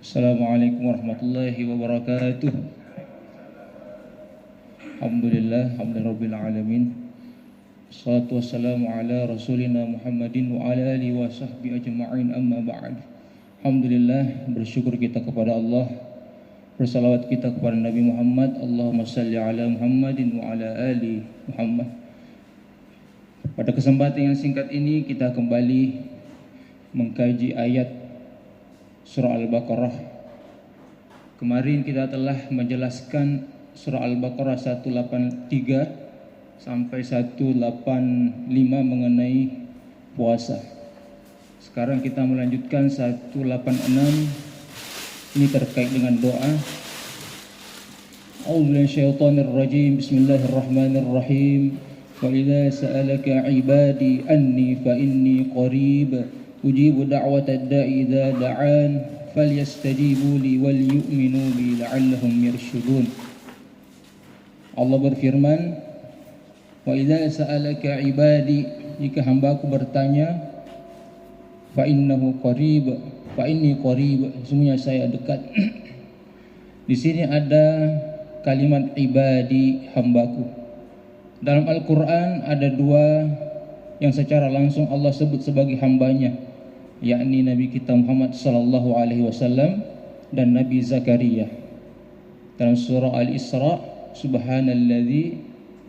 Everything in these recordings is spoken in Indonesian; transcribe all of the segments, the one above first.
Assalamualaikum warahmatullahi wabarakatuh. Alhamdulillah, hamdulillahirabbil alamin. Wassalatu wassalamu ala rasulina Muhammadin wa ala alihi wa sahbihi ajma'in, amma ba'd. Alhamdulillah, bersyukur kita kepada Allah, bersalawat kita kepada Nabi Muhammad. Allahumma salli ala Muhammadin wa ala ali Muhammad. Pada kesempatan yang singkat ini kita kembali mengkaji ayat Surah Al-Baqarah. Kemarin kita telah menjelaskan Surah Al-Baqarah 183 sampai 185 mengenai puasa. Sekarang kita melanjutkan 186. Ini terkait dengan doa. A'udzu billahi minasyaitonir rajim. Bismillahirrahmanirrahim. Wa idza sa'alaka 'ibadi anni fa inni qarib ujibu da'watad da'i idza da'an falyastajibu li wal yu'minu bi la'allahum yarshudun. Allah berfirman, wa idza sa'alaka 'ibadi, jika hambaku bertanya, fa innahu qarib, fa inni qarib, sesungguhnya saya dekat. Di sini ada kalimat ibadi, hambaku. Dalam Al-Qur'an ada dua yang secara langsung Allah sebut sebagai hambanya, yakni Nabi kita Muhammad sallallahu alaihi wasallam dan Nabi Zakaria. Dalam surah Al-Isra, subhanalladzi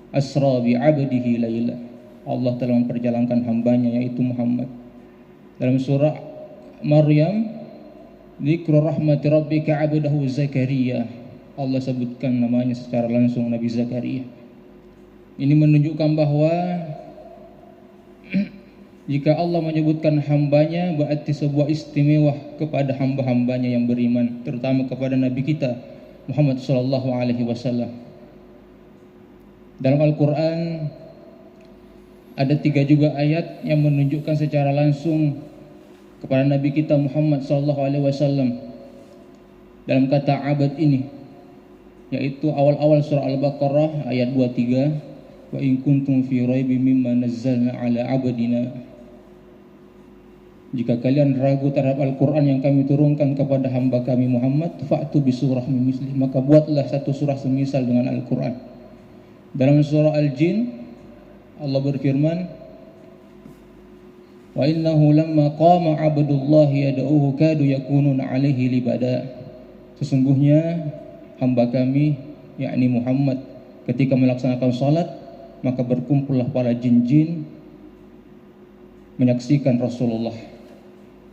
asra bi 'abdihi laila, Allah telah memperjalankan hambanya yaitu Muhammad. Dalam surah Maryam, dzikru rahmati rabbika 'abdahu Zakaria, Allah sebutkan namanya secara langsung Nabi Zakaria. Ini menunjukkan bahwa jika Allah menyebutkan hambanya, berarti sebuah istimewa kepada hamba-hambanya yang beriman, terutama kepada Nabi kita Muhammad sallallahu alaihi wasallam. Dalam Al-Quran ada 3 juga ayat yang menunjukkan secara langsung kepada Nabi kita Muhammad sallallahu alaihi wasallam dalam kata abad ini, yaitu awal-awal surah Al-Baqarah ayat 23, wa in kuntum fi raibin mimma nazzalna ala abdina. Jika kalian ragu terhadap Al-Quran yang kami turunkan kepada hamba kami Muhammad, fa'tu bi surah min mislih, maka buatlah satu surah semisal dengan Al-Quran. Dalam surah Al-Jin, Allah berfirman, wa innahu lamma qama abdullahi yad'uhu kadu yakununa alaihi libada. Sesungguhnya hamba kami, yakni Muhammad, ketika melaksanakan salat, maka berkumpullah para jin-jin menyaksikan Rasulullah.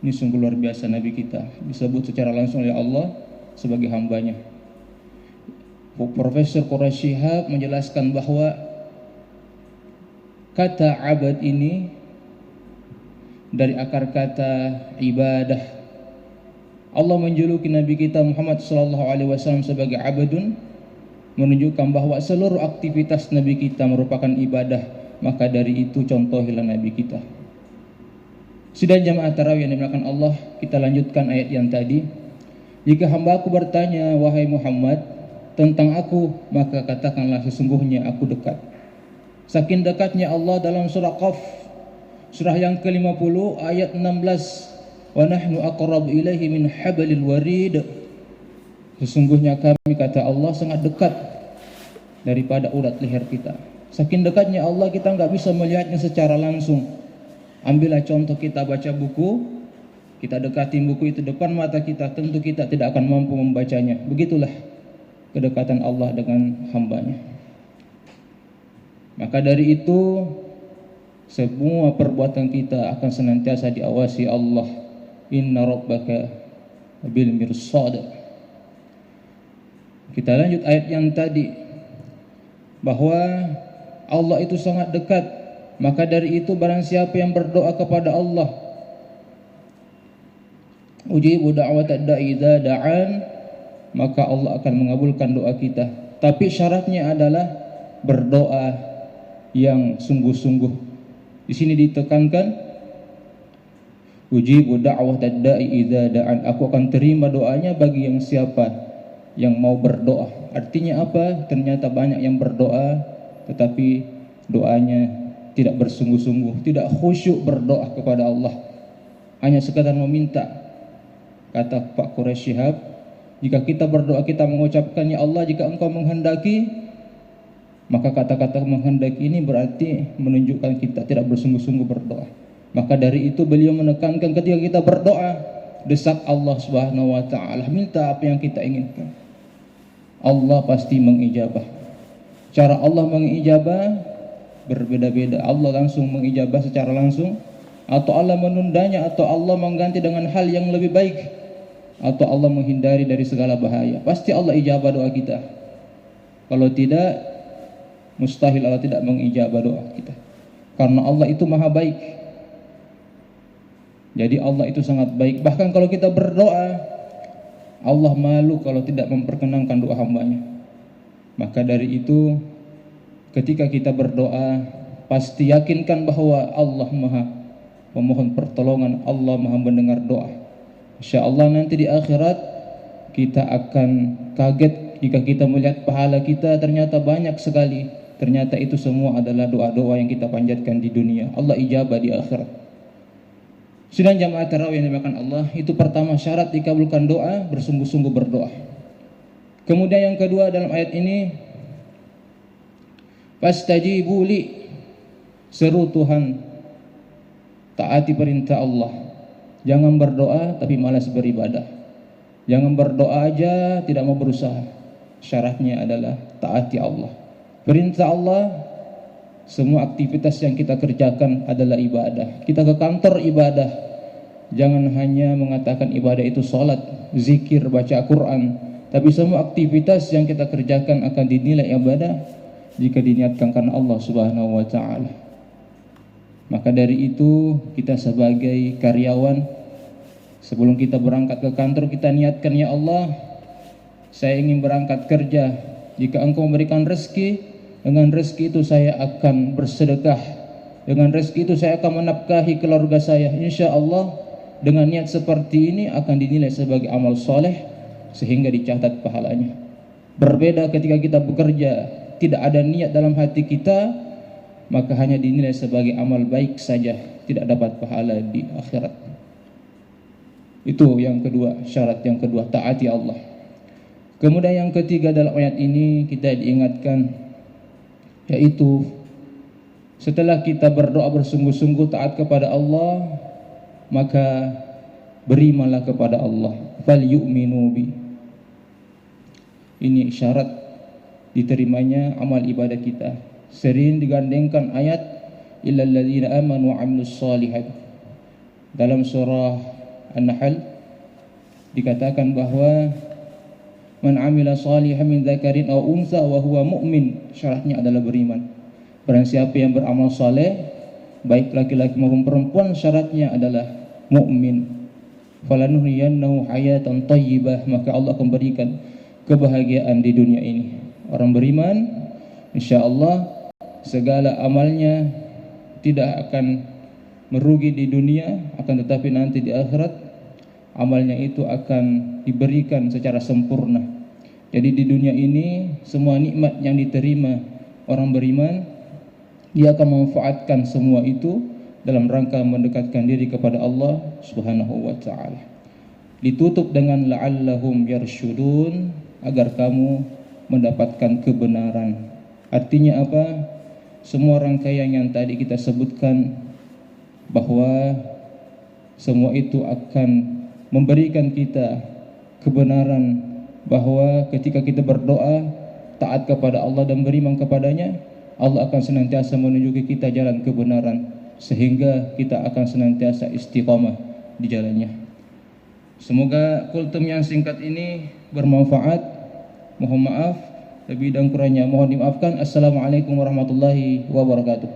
Ini sungguh luar biasa Nabi kita, disebut secara langsung oleh Allah sebagai hambanya. Profesor Quraisy Shihab menjelaskan bahwa kata abad ini dari akar kata ibadah. Allah menjuluki Nabi kita Muhammad SAW sebagai abadun, menunjukkan bahwa seluruh aktivitas Nabi kita merupakan ibadah. Maka dari itu contohilah Nabi kita. Sidang jamaah tarawih yang dimuliakan Allah, kita lanjutkan ayat yang tadi. Jika hamba-Ku bertanya, wahai Muhammad, tentang aku, maka katakanlah sesungguhnya aku dekat. Saking dekatnya Allah dalam surah Qaf, surah yang ke-50 ayat 16, wa nahnu aqrabu ilaihi min hablil warid. Sesungguhnya kami, kata Allah, sangat dekat daripada urat leher kita. Saking dekatnya Allah, kita nggak bisa melihatnya secara langsung. Ambillah contoh, kita baca buku, kita dekatin buku itu depan mata kita, tentu kita tidak akan mampu membacanya. Begitulah kedekatan Allah dengan hambanya. Maka dari itu, semua perbuatan kita akan senantiasa diawasi Allah. Inna rabbaka bil mirsad. Kita lanjut ayat yang tadi, bahwa Allah itu sangat dekat. Maka dari itu barang siapa yang berdoa kepada Allah, ujibu da'watad da'i idza da'an, maka Allah akan mengabulkan doa kita. Tapi syaratnya adalah berdoa yang sungguh-sungguh. Di sini ditekankan, ujibu da'watad da'i idza da'an, aku akan terima doanya bagi yang siapa yang mau berdoa. Artinya apa? Ternyata banyak yang berdoa tetapi doanya tidak bersungguh-sungguh, tidak khusyuk berdoa kepada Allah, hanya sekadar meminta. Kata Pak Quraisy Shihab, jika kita berdoa kita mengucapkan, ya Allah jika engkau menghendaki, maka kata-kata menghendaki ini berarti menunjukkan kita tidak bersungguh-sungguh berdoa. Maka dari itu beliau menekankan ketika kita berdoa, desak Allah Subhanahu wa taala, minta apa yang kita inginkan. Allah pasti mengijabah. Cara Allah mengijabah berbeda-beda. Allah langsung mengijabah secara langsung, atau Allah menundanya, atau Allah mengganti dengan hal yang lebih baik, atau Allah menghindari dari segala bahaya. Pasti Allah ijabah doa kita. Kalau tidak, mustahil Allah tidak mengijabah doa kita. Karena Allah itu maha baik. Jadi Allah itu sangat baik. Bahkan kalau kita berdoa, Allah malu kalau tidak memperkenankan doa hambanya. Maka dari itu, ketika kita berdoa, pasti yakinkan bahwa Allah maha memohon pertolongan, Allah maha mendengar doa. Insya Allah nanti di akhirat kita akan kaget jika kita melihat pahala kita ternyata banyak sekali. Ternyata itu semua adalah doa-doa yang kita panjatkan di dunia. Allah ijabah di akhirat. Sidang jamaah tarawih yang dimakan Allah, itu pertama syarat dikabulkan doa, bersungguh-sungguh berdoa. Kemudian yang kedua dalam ayat ini, fastajibu li, seru Tuhan, taati perintah Allah. Jangan berdoa tapi malas beribadah. Jangan berdoa aja tidak mau berusaha. Syaratnya adalah taati Allah. Perintah Allah, semua aktivitas yang kita kerjakan adalah ibadah. Kita ke kantor ibadah. Jangan hanya mengatakan ibadah itu sholat, zikir, baca Quran. Tapi semua aktivitas yang kita kerjakan akan dinilai ibadah jika diniatkan karena Allah Subhanahu wa taala. Maka dari itu kita sebagai karyawan, sebelum kita berangkat ke kantor kita niatkan, ya Allah, saya ingin berangkat kerja. Jika Engkau memberikan rezeki, dengan rezeki itu saya akan bersedekah. Dengan rezeki itu saya akan menafkahi keluarga saya. Insya Allah dengan niat seperti ini akan dinilai sebagai amal soleh sehingga dicatat pahalanya. Berbeda ketika kita bekerja, tidak ada niat dalam hati kita, maka hanya dinilai sebagai amal baik saja, tidak dapat pahala di akhirat. Itu yang kedua, syarat yang kedua, taati Allah. Kemudian yang ketiga dalam ayat ini kita diingatkan, yaitu setelah kita berdoa bersungguh-sungguh taat kepada Allah, maka berimanlah kepada Allah. Fal yu'minu bi. Ini syarat diterimanya amal ibadah kita. Sering digandengkan ayat illal ladzina amanu wa 'amilus shalihat. Dalam surah An-Nahl dikatakan bahwa man 'amila shalihan min dzakarin aw unsa wa huwa mu'min, syaratnya adalah beriman. Barang siapa yang beramal saleh, baik laki-laki maupun perempuan, syaratnya adalah mukmin. Falanuhyiyannahu hayatan thayyibah, maka Allah akan berikan kebahagiaan di dunia ini. Orang beriman, insyaallah segala amalnya tidak akan merugi di dunia, akan tetapi nanti di akhirat amalnya itu akan diberikan secara sempurna. Jadi di dunia ini semua nikmat yang diterima orang beriman, dia akan memanfaatkan semua itu dalam rangka mendekatkan diri kepada Allah Subhanahu wa taala. Ditutup dengan la'allahum yarsyudun, agar kamu mendapatkan kebenaran. Artinya apa? Semua rangkaian yang tadi kita sebutkan, bahwa semua itu akan memberikan kita kebenaran, bahwa ketika kita berdoa taat kepada Allah dan beriman kepadanya, Allah akan senantiasa menunjuki kita jalan kebenaran, sehingga kita akan senantiasa istiqamah di jalannya. Semoga kultum yang singkat ini bermanfaat. Mohon maaf lebih dan kurangnya mohon dimaafkan. Assalamualaikum warahmatullahi wabarakatuh.